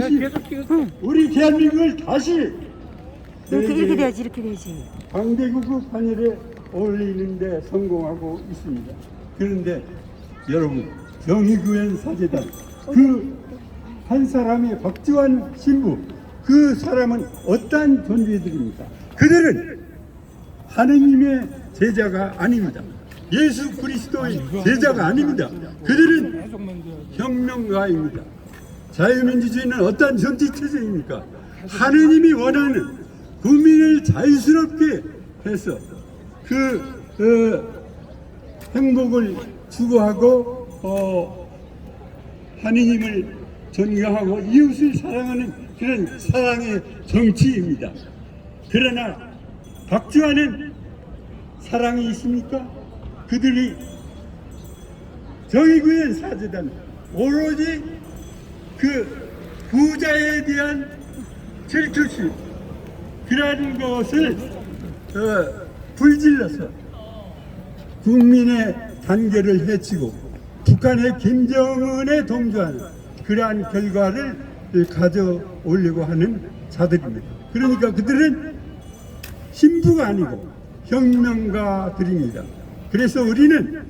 주신 우리 대한민국을 다시 이렇게 돼야지, 이렇게 돼야지. 강대국의 판열에 올리는데 성공하고 있습니다. 그런데 여러분, 정의구현 사재단 그 한 사람의 박지원 신부, 그 사람은 어떠한 존재들입니까? 그들은 하느님의 제자가 아닙니다. 예수 그리스도의 제자가 아닙니다. 그들은 혁명가입니다. 자유민주주의는 어떠한 정치체제입니까? 하느님이 원하는 국민을 자유스럽게 해서 행복을 추구하고 하느님을 존경하고 이웃을 사랑하는 그런 사랑의 정치입니다. 그러나 박지원은 사랑이 있습니까? 그들이 정의구현 사재단 오로지 그 부자에 대한 질투심 그러한 것을 불질러서 국민의 단계를 해치고 북한의 김정은에 동조하는 그러한 결과를 가져오려고 하는 자들입니다. 그러니까 그들은 신부가 아니고 혁명가들입니다. 그래서 우리는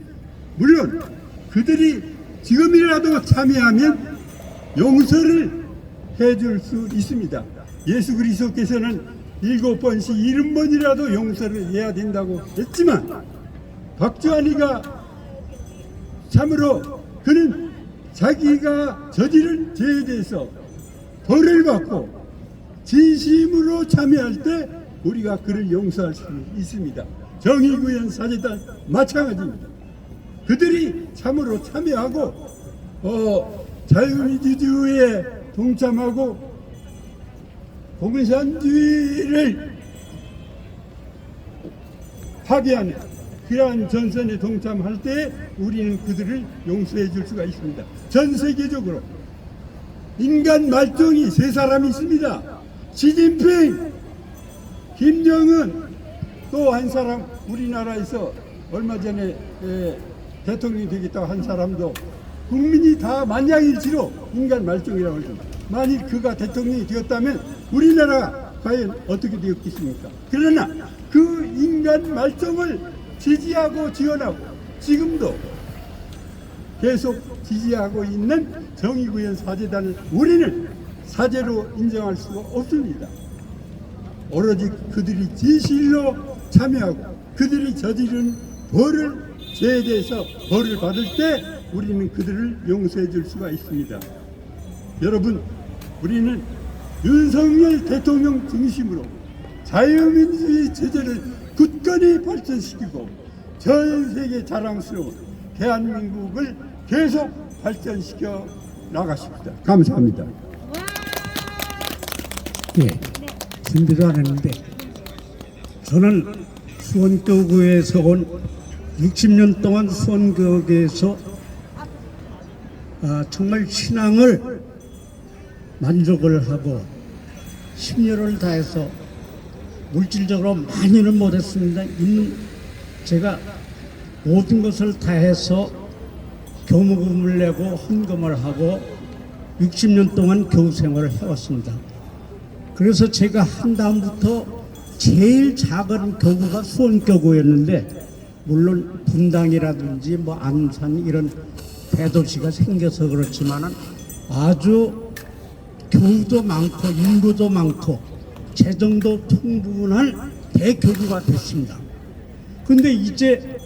물론 그들이 지금이라도 참여하면 용서를 해줄 수 있습니다. 예수 그리스도께서는 7번씩 70번이라도 용서를 해야 된다고 했지만 박지원이가 참으로 그는 자기가 저지른 죄에 대해서 벌을 받고 진심으로 참여할 때 우리가 그를 용서할 수 있습니다. 정의구현 사재단 마찬가지입니다. 그들이 참으로 참여하고 자유민주주의에 동참하고 공산주의를 파괴하는 그러한 전선에 동참할 때 우리는 그들을 용서해 줄 수가 있습니다. 전 세계적으로 인간 말종이 세 사람이 있습니다. 시진핑, 김정은, 또 한 사람 우리나라에서 얼마 전에 대통령이 되겠다고 한 사람도 국민이 다 만장일치로 인간 말종이라고 합니다. 만일 그가 대통령이 되었다면 우리나라가 과연 어떻게 되었겠습니까? 그러나 그 인간 말종을 지지하고 지원하고 지금도 계속 지지하고 있는 정의구현 사재단을 우리는 사재로 인정할 수가 없습니다. 오로지 그들이 진실로 참여하고 그들이 저지른 죄에 대해서 벌을 받을 때 우리는 그들을 용서해 줄 수가 있습니다. 여러분, 우리는 윤석열 대통령 중심으로 자유민주주의 체제를 굳건히 발전시키고 전 세계 자랑스러운 대한민국을 계속 발전시켜 나가십니다. 감사합니다. 예, 준비도 안 했는데 저는 수원교구에서 온 60년 동안 수원교구에서 정말 신앙을 만족을 하고 심려를 다해서 물질적으로 많이는 못했습니다. 제가 모든 것을 다해서 교무금을 내고 헌금을 하고 60년 동안 교우 생활을 해왔습니다. 그래서 제가 한 다음부터 제일 작은 교구가 수원교구였는데 물론 분당이라든지 뭐 안산 이런 대도시가 생겨서 그렇지만은 아주 교우도 많고 인구도 많고 재정도 풍부한 대교구가 됐습니다. 근데 이제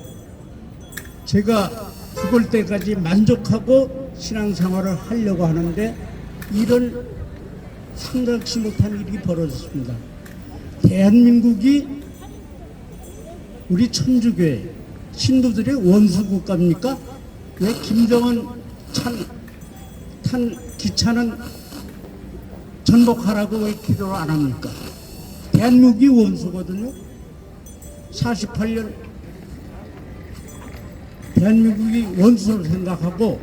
제가 죽을 때까지 만족하고 신앙생활을 하려고 하는데 이런 상상치 못한 일이 벌어졌습니다. 대한민국이 우리 천주교회 신도들의 원수국가입니까? 왜 김정은 탄 기차는 전복하라고 왜 기도를 안 합니까? 대한민국이 원수거든요. 48년 대한민국이 원수를 생각하고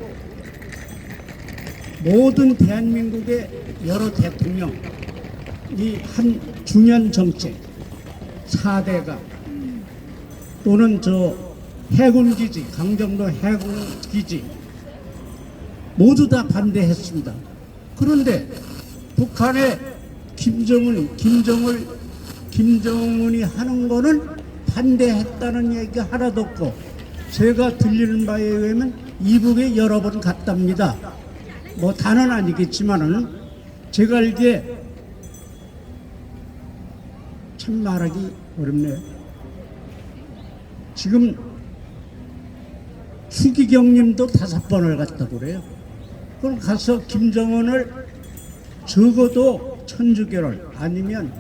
모든 대한민국의 여러 대통령 이 한 중요한 정책 4대가 또는 해군기지 강정도 해군기지 모두 다 반대했습니다. 그런데 북한의 김정은이 하는 거는 반대했다는 얘기가 하나도 없고, 제가 들리는 바에 의하면 이북에 여러 번 갔답니다. 뭐 다는 아니겠지만은 제가 알기에 참 말하기 어렵네요. 지금 추기경님도 5번을 갔다고 그래요. 그럼 가서 김정은을 적어도 천주교를 아니면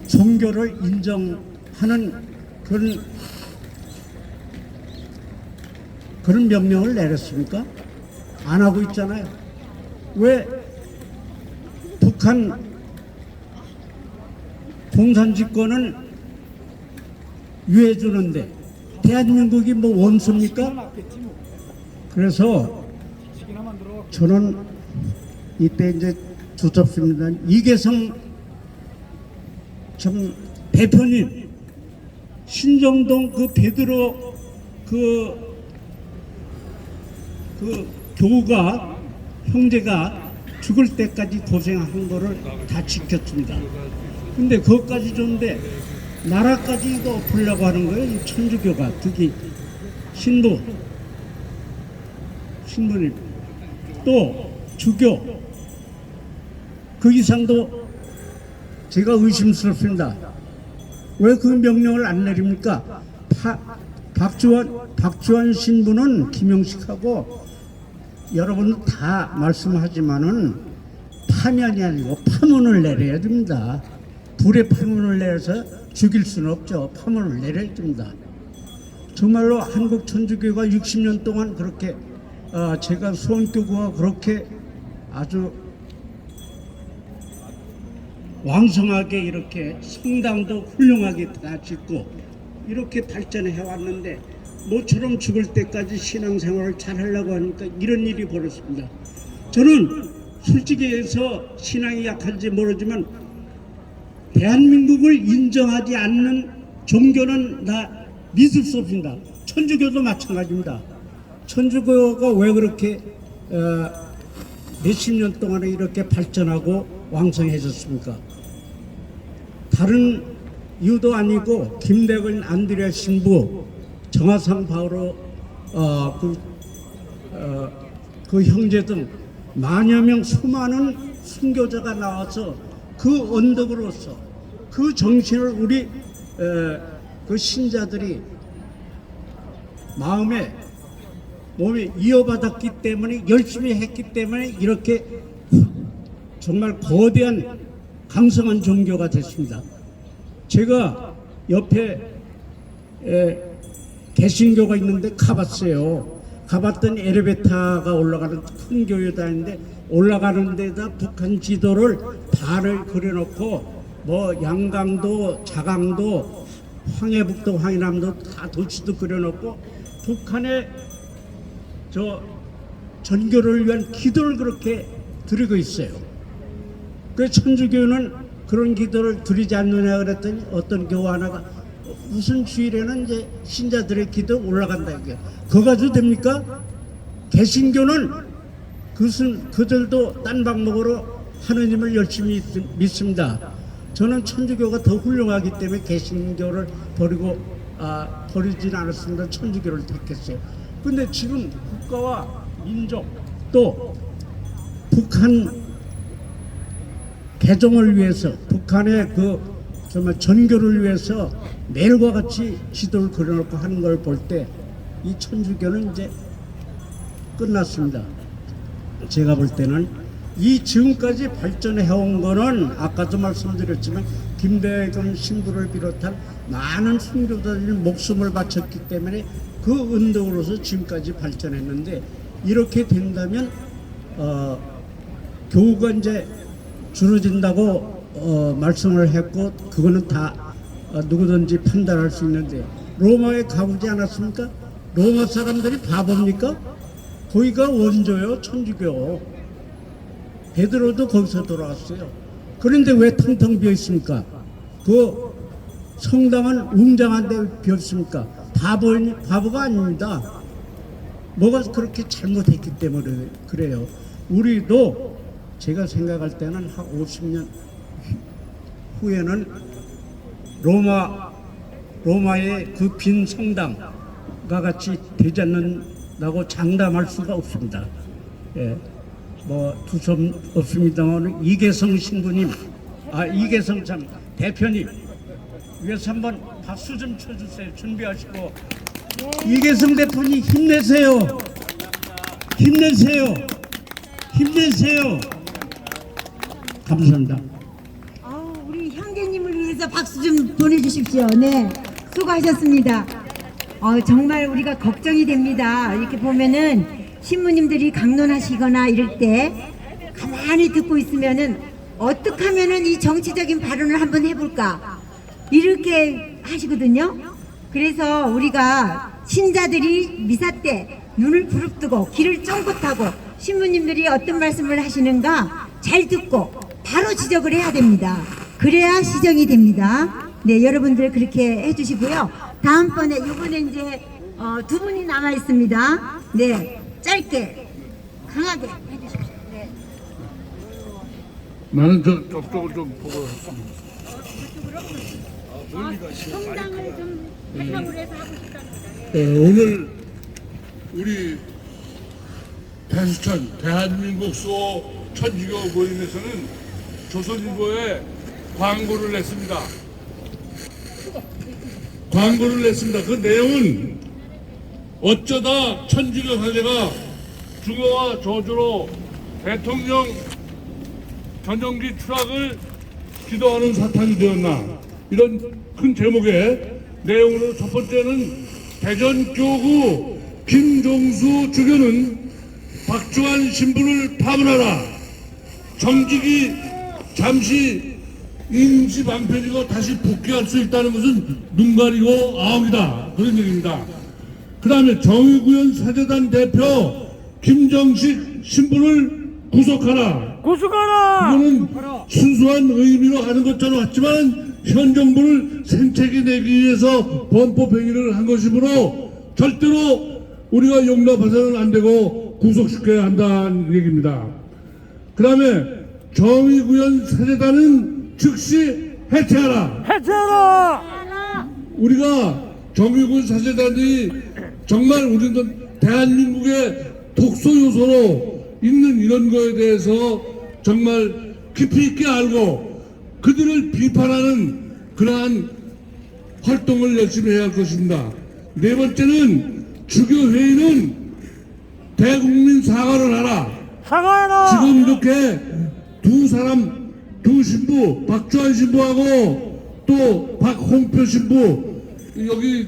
종교를 인정하는 그런 명령을 내렸습니까? 안 하고 있잖아요. 왜 북한 공산집권은 유해주는데 대한민국이 뭐 원수입니까? 그래서 저는 이때 이제 두텁습니다. 이계성 참 대표님, 신정동 그 베드로 그 교우가 형제가 죽을 때까지 고생한 거를 다 지켰습니다. 근데 그것까지 좋은데 나라까지 이거 엎으려고 하는 거예요. 이 천주교가 특히 신부님 또 주교 그 이상도 제가 의심스럽습니다. 왜 그 명령을 안 내립니까? 박주환 신부는 김영식하고 여러분 다 말씀하지만은 파면이 아니고 파문을 내려야 됩니다. 불의 파문을 내서 죽일 수는 없죠. 파문을 내려야 됩니다. 정말로 한국 천주교가 60년 동안 그렇게 제가 수원교구가 그렇게 아주 왕성하게 이렇게 성당도 훌륭하게 다 짓고 이렇게 발전해 왔는데 모처럼 죽을 때까지 신앙생활을 잘 하려고 하니까 이런 일이 벌어집니다. 저는 솔직히 해서 신앙이 약한지 모르지만 대한민국을 인정하지 않는 종교는 나 믿을 수 없습니다. 천주교도 마찬가지입니다. 천주교가 왜 그렇게 몇십 년 동안에 이렇게 발전하고 왕성해졌습니까? 다른 이유도 아니고 김대근 안드레아 신부, 정화상 바오로 그 형제 등 만여 명 수많은 순교자가 나와서 그 언덕으로서 그 정신을 우리 그 신자들이 몸에 이어받았기 때문에 열심히 했기 때문에 이렇게 정말 거대한 강성한 종교가 됐습니다. 제가 옆에 개신교가 있는데 가봤어요. 가봤더니 엘리베이터가 올라가는 큰 교회 다니는데 올라가는 데다 북한 지도를 반을 그려놓고 뭐 양강도 자강도 황해북도 황해남도 다 도시도 그려놓고 북한의 저 전교를 위한 기도를 그렇게 드리고 있어요. 그 천주교는 그런 기도를 드리지 않느냐 그랬더니 어떤 교우 하나가 무슨 주일에는 이제 신자들의 기도 올라간다 이게 그거 가지고 됩니까? 개신교는 그들도 딴 방법으로 하느님을 열심히 믿습니다. 저는 천주교가 더 훌륭하기 때문에 개신교를 버리지는 않았습니다. 천주교를 택했어요. 근데 지금 국가와 민족 또 북한 개종을 위해서 북한의 그 정말 전교를 위해서 매일과 같이 지도를 그려놓고 하는 걸 볼 때 이 천주교는 이제 끝났습니다. 제가 볼 때는 이 지금까지 발전해온 거는 아까도 말씀드렸지만 김대근 신부를 비롯한 많은 순교자들이 목숨을 바쳤기 때문에 그 운동으로서 지금까지 발전했는데 이렇게 된다면 교우가 이제 줄어든다고 말씀을 했고 그거는 다 누구든지 판단할 수 있는데 로마에 가보지 않았습니까? 로마 사람들이 바보입니까? 거기가 원조요 천주교. 베드로도 거기서 돌아왔어요. 그런데 왜 텅텅 비어 있습니까? 그 성당은 웅장한 데 비어 있습니까? 바보가 아닙니다. 뭐가 그렇게 잘못했기 때문에 그래요. 우리도 제가 생각할 때는 한 50년 후에는 로마의 그 빈 성당과 같이 되지 않는다고 장담할 수가 없습니다. 예, 뭐 두섬 없습니다만 이계성 신부님, 이계성 참 대표님 위해서 한번 박수 좀 쳐주세요. 준비하시고 이계성 대표님 힘내세요. 힘내세요. 힘내세요. 감사합니다. 우리 형제님을 위해서 박수 좀 보내주십시오. 네, 수고하셨습니다. 정말 우리가 걱정이 됩니다. 이렇게 보면은 신부님들이 강론하시거나 이럴 때 가만히 듣고 있으면은 어떻게 하면은 이 정치적인 발언을 한번 해볼까 이렇게 하시거든요. 그래서 우리가 신자들이 미사 때 눈을 부릅뜨고 귀를 쫑긋하고 신부님들이 어떤 말씀을 하시는가 잘 듣고 바로 지적을 해야 됩니다. 그래야 시정이 됩니다. 네, 여러분들 그렇게 해주시고요. 다음번에 이번에 이제 두 분이 남아 있습니다. 네, 짧게 강하게 해주십시오. 네. 나는 저쪽을 좀 보고 있습니다. 성당을 좀 활용을 해서 하고 싶답니다. 오늘 우리 대수천 대한민국 수호 천주교 모임에서는 조선일보에 광고를 냈습니다. 그 내용은 어쩌다 천주교 사제가 중요와 저주로 대통령 전용기 추락을 기도하는 사탄이 되었나, 이런 큰 제목의 내용으로 첫 번째는 대전교구 김종수 주교는 박주환 신부를 파문하라, 정직이 잠시 임시방편이고 다시 복귀할 수 있다는 것은 눈 가리고 아웅이다, 그런 얘기입니다. 그 다음에 정의구현 사재단 대표 김정식 신부를 구속하라. 이거는 순수한 의미로 하는 것처럼 같지만 현 정부를 생채기 내기 위해서 범법 행위를 한 것이므로 절대로 우리가 용납해서는 안 되고 구속시켜야 한다는 얘기입니다. 그 다음에 정의구현 사재단은 즉시 해체하라. 우리가 정의구현 사재단이 정말 우리는 대한민국의 독소 요소로 있는 이런 거에 대해서 정말 깊이 있게 알고 그들을 비판하는 그러한 활동을 열심히 해야 할 것입니다. 네 번째는 주교회의는 대국민 사과를 하라. 지금 이렇게 두 신부, 박주환 신부하고 또 박홍표 신부, 여기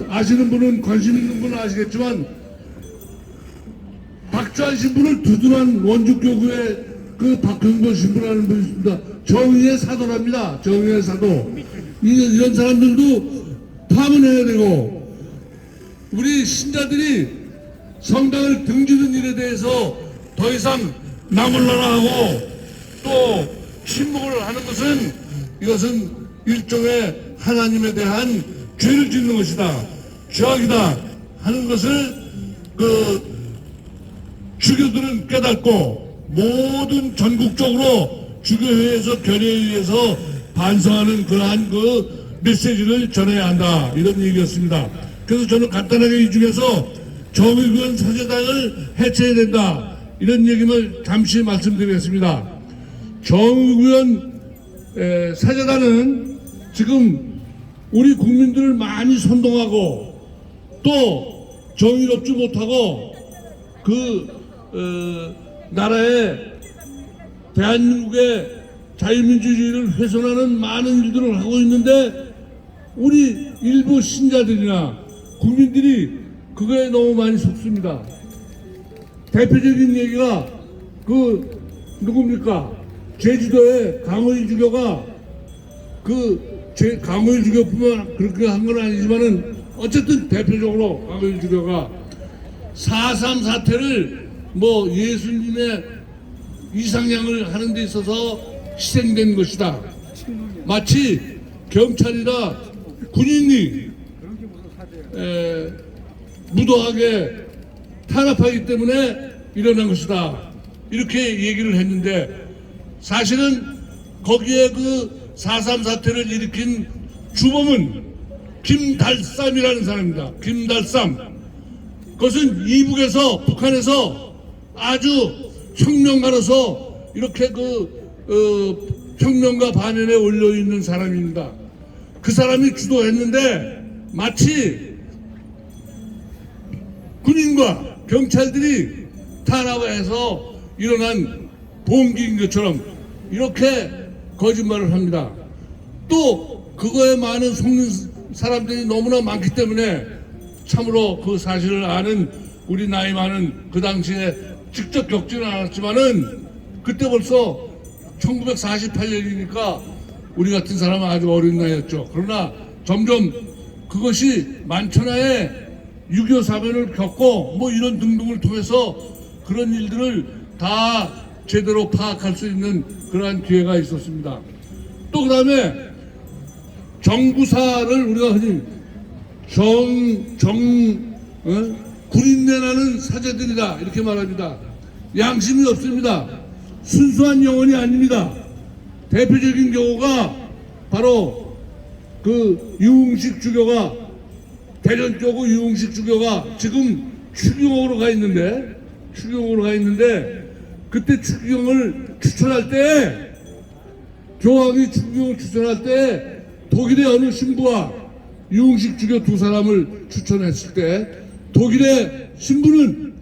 아시는 분은, 관심 있는 분은 아시겠지만 박주환 신부를 두둔한 원주교구의 그 박형돈 신부라는 분이 있습니다. 정의의 사도랍니다. 정의의 사도. 이런 사람들도 파문해야 되고, 우리 신자들이 성당을 등지는 일에 대해서 더 이상 나몰라라 하고 또 침묵을 하는 것은, 이것은 일종의 하나님에 대한 죄를 짓는 것이다, 죄악이다 하는 것을 주교들은 깨닫고 모든 전국적으로 주교회에서 결의회에서 반성하는 그러한 메시지를 전해야 한다, 이런 얘기였습니다. 그래서 저는 간단하게 이 중에서 정의구현 사재단을 해체해야 된다, 이런 얘기를 잠시 말씀드리겠습니다. 정의구현 사재단은 지금 우리 국민들을 많이 선동하고 또 정의롭지 못하고 나라의 대한민국의 자유민주주의를 훼손하는 많은 일들을 하고 있는데, 우리 일부 신자들이나 국민들이 그거에 너무 많이 속습니다. 대표적인 얘기가 누굽니까? 제주도의 강의 주교가 강의 주교뿐만 그렇게 한 건 아니지만은 어쨌든 대표적으로 강의 주교가 4.3 사태를 예수님의 이상향을 하는 데 있어서 희생된 것이다. 마치 경찰이나 군인이 무도하게 탄압하기 때문에 일어난 것이다, 이렇게 얘기를 했는데 사실은 거기에 그 4.3 사태를 일으킨 주범은 김달삼이라는 사람입니다. 김달삼. 그것은 이북에서 북한에서 아주 혁명가로서 이렇게 혁명가 반연에 올려 있는 사람입니다. 그 사람이 주도했는데 마치 군인과 경찰들이 탄압해서 일어난 봉기인 것처럼 이렇게 거짓말을 합니다. 또 그거에 많은 속는 사람들이 너무나 많기 때문에 참으로 그 사실을 아는 우리 나이 많은 그 당시에 직접 겪지는 않았지만은 그때 벌써 1948년이니까 우리 같은 사람은 아주 어린 나이였죠. 그러나 점점 그것이 만천하에 6.25 사변을 겪고 뭐 이런 등등을 통해서 그런 일들을 다 제대로 파악할 수 있는 그러한 기회가 있었습니다. 또 그 다음에 정구사를 우리가 흔히 구린내 나는 사제들이다 이렇게 말합니다. 양심이 없습니다. 순수한 영혼이 아닙니다. 대표적인 경우가 바로 그 유흥식 주교가 대전 교구 유흥식 주교가 지금 추경으로 가 있는데 그때 추경을 추천할 때 교황이 추경을 추천할 때 독일의 어느 신부와 유흥식 주교 두 사람을 추천했을 때 독일의 신부는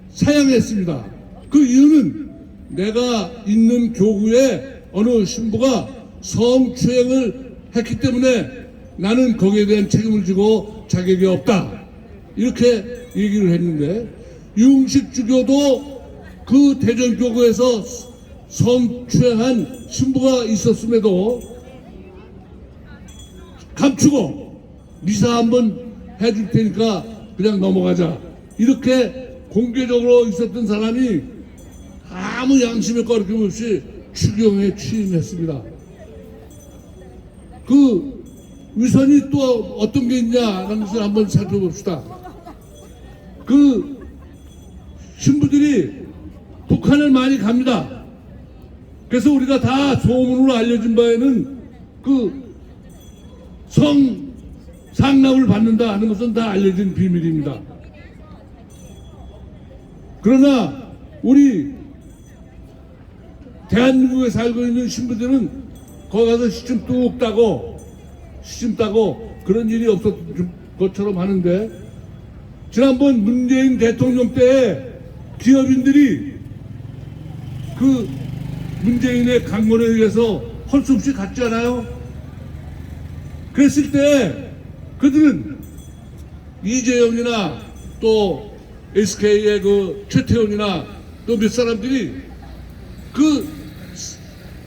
사양했습니다. 그 이유는 내가 있는 교구에 어느 신부가 성추행을 했기 때문에 나는 거기에 대한 책임을 지고 자격이 없다 이렇게 얘기를 했는데 유흥식 주교도 그 대전교구에서 성추행한 신부가 있었음에도 감추고 미사 한번 해줄 테니까 그냥 넘어가자 이렇게 공개적으로 있었던 사람이 아무 양심의 거리낌 없이 추경에 취임했습니다. 그 위선이 또 어떤 게 있냐라는 것을 한번 살펴봅시다. 그 신부들이 북한을 많이 갑니다. 그래서 우리가 다 소문으로 알려진 바에는 그 상납을 받는다 하는 것은 다 알려진 비밀입니다. 그러나 우리 대한민국에 살고 있는 신부들은 거기 가서 시침 뚝 따고 그런 일이 없었던 것처럼 하는데 지난번 문재인 대통령 때 기업인들이 그 문재인의 강권에 의해서 헐 수 없이 갔지 않아요? 그랬을 때 그들은 이재용이나 또 SK의 그 최태원이나 또 몇 사람들이 그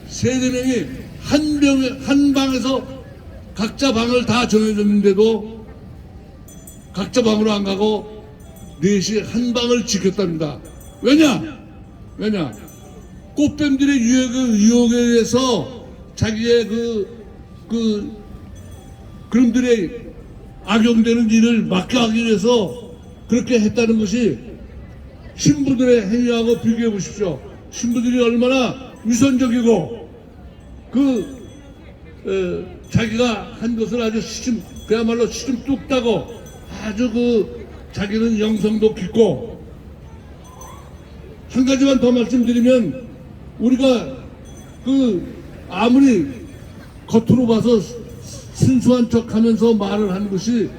세네 명이 한 방에서 각자 방을 다 정해줬는데도 각자 방으로 안 가고 넷이 한 방을 지켰답니다. 왜냐? 꽃뱀들의 유혹에 의해서 자기의 그놈들의 악용되는 일을 막게 하기 위해서 그렇게 했다는 것이 신부들의 행위하고 비교해 보십시오. 신부들이 얼마나 위선적이고 자기가 한 것을 아주 그야말로 시름 뚝 따고 아주 자기는 영성도 깊고 한 가지만 더 말씀드리면 우리가 아무리 겉으로 봐서 순수한 척하면서 말을 하는 것이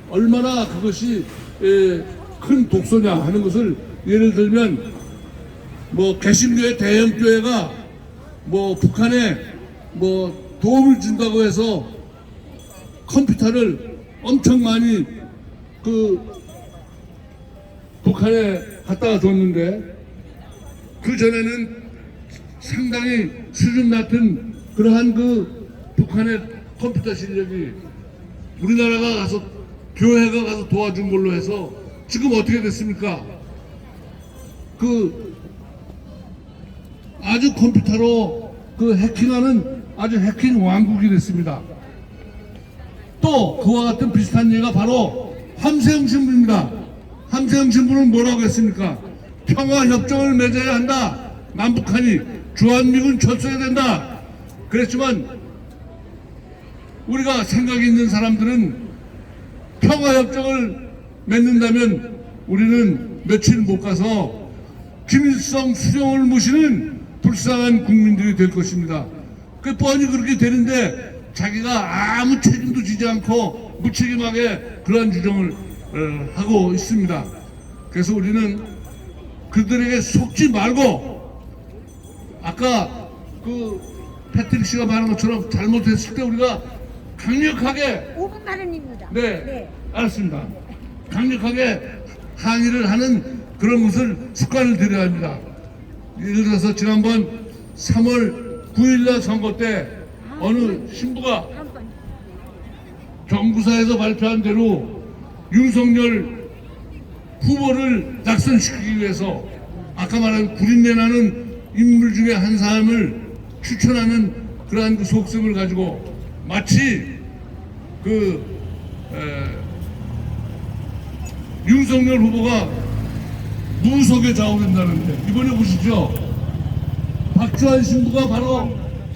얼마나 그것이 큰 독소냐 하는 것을 예를 들면 뭐 개신교회 대형교회가 뭐 북한에 뭐 도움을 준다고 해서 컴퓨터를 엄청 많이 북한에 갖다가 줬는데 그 전에는 상당히 수준 낮은 그러한 북한의 컴퓨터 실력이 우리나라가 가서 교회가 가서 도와준 걸로 해서 지금 어떻게 됐습니까? 아주 컴퓨터로 해킹하는 아주 해킹 왕국이 됐습니다. 또 그와 같은 비슷한 예가 바로 함세영 신부입니다. 함세영 신부는 뭐라고 했습니까? 평화협정을 맺어야 한다. 남북한이 주한미군 철수해야 된다 그랬지만 우리가 생각이 있는 사람들은 평화협정을 맺는다면 우리는 며칠 못 가서 김일성 수령을 모시는 불쌍한 국민들이 될 것입니다. 그 뻔히 그렇게 되는데 자기가 아무 책임도 지지 않고 무책임하게 그러한 주장을 하고 있습니다. 그래서 우리는 그들에게 속지 말고 아까 그 패트릭 씨가 말한 것처럼 잘못했을 때 우리가 강력하게 5분 발언입니다. 네, 알았습니다. 강력하게 항의를 하는 그런 것을 습관을 들여야 합니다. 예를 들어서 지난번 3월 9일날 선거 때 어느 신부가 정부사에서 발표한 대로 윤석열 후보를 낙선시키기 위해서 아까 말한 구린내 나는 인물 중에 한 사람을 추천하는 그러한 그 속셈을 가지고 마치 윤석열 후보가 무속에 좌우된다는데 이번에 보시죠. 박주환 신부가 바로